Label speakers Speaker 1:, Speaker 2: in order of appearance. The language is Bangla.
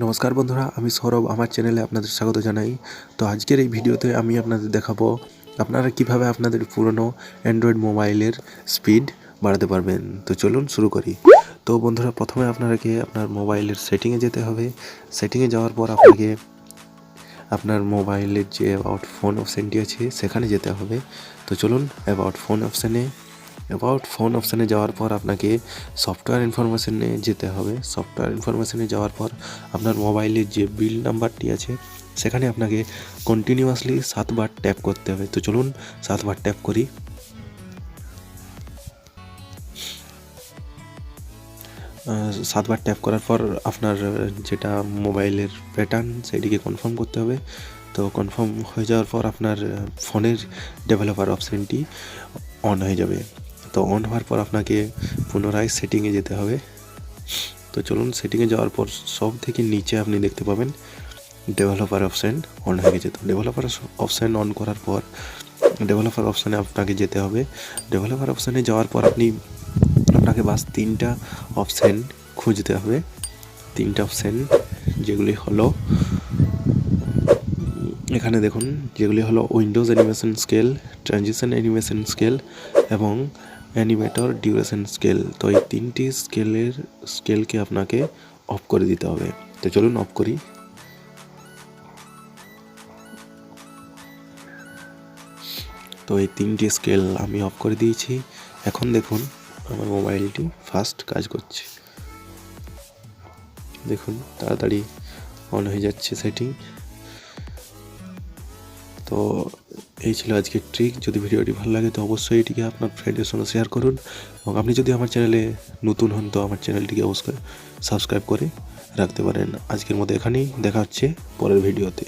Speaker 1: নমস্কার বন্ধুরা, আমি সৌরভ। আমার চ্যানেলে আপনাদের স্বাগত জানাই। তো আজকের এই ভিডিওতে আমি আপনাদের দেখাবো আপনারা কিভাবে আপনাদের পুরনো অ্যান্ড্রয়েড মোবাইলের স্পিড বাড়াতে পারবেন। তো চলুন শুরু করি। তো বন্ধুরা, প্রথমে আপনাকে আপনার মোবাইলের সেটিংয়ে যেতে হবে। সেটিংয়ে যাওয়ার পর আপনাকে আপনার মোবাইলের যে অ্যাবাউট ফোন অপশানটি আছে সেখানে যেতে হবে। তো চলুন অ্যাবাউট ফোন অপশানে যাওয়ার পর আপনাকে সফটওয়্যার ইনফরমেশনে যেতে হবে। সফটওয়্যার ইনফরমেশনে যাওয়ার পর আপনার মোবাইলের যে বিল নাম্বারটি আছে সেখানে আপনাকে কন্টিনিউয়াসলি 7 বার ট্যাপ করতে হবে। তো চলুন 7 বার ট্যাপ করি। সাতবার ট্যাপ করার পর আপনার যেটা মোবাইলের প্যাটার্ন সেটিকে কনফার্ম করতে হবে। তো কনফার্ম হয়ে যাওয়ার পর আপনার ফোনের ডেভেলপার অপশানটি অন হয়ে যাবে। তো অন হওয়ার পর আপনাকে পুনরায় সেটিংয়ে যেতে হবে। তো চলুন সেটিংয়ে যাওয়ার পর সব থেকে নিচে আপনি দেখতে পাবেন ডেভেলপার অপশান অন হয়ে গেছে। তো ডেভেলপার অপশান অন করার পর ডেভেলপার অপশানে আপনাকে যেতে হবে। ডেভেলপার অপশানে যাওয়ার পর আপনাকে বাস 3টা অপশান খুঁজতে হবে। 3টা অপশান যেগুলি হলো এখানে দেখুন, যেগুলি হলো Windows animation scale, transition animation scale এবং অ্যানিমেটর ডিউরেশন স্কেল। তো এই 3টি স্কেলকে আপনাকে অফ করে দিতে হবে। তো চলুন অফ করি। তো এই 3টি স্কেল আমি অফ করে দিয়েছি। এখন দেখুন আমার মোবাইলটি ফাস্ট কাজ করছে। দেখুন তাড়াতাড়ি অন হয়ে যাচ্ছে সেটিং। তো এই ছিল আজকের ট্রিক। যদি ভিডিওটি ভালো লাগে তো অবশ্যই এটিকে আপনার ফ্রেন্ডের সঙ্গে শেয়ার করুন, এবং আপনি যদি আমার চ্যানেলে নতুন হন তো আমার চ্যানেলটিকে অবশ্যই সাবস্ক্রাইব করে রাখতে পারেন। আজকের মতো এখানেই, দেখা হচ্ছে পরের ভিডিওতে।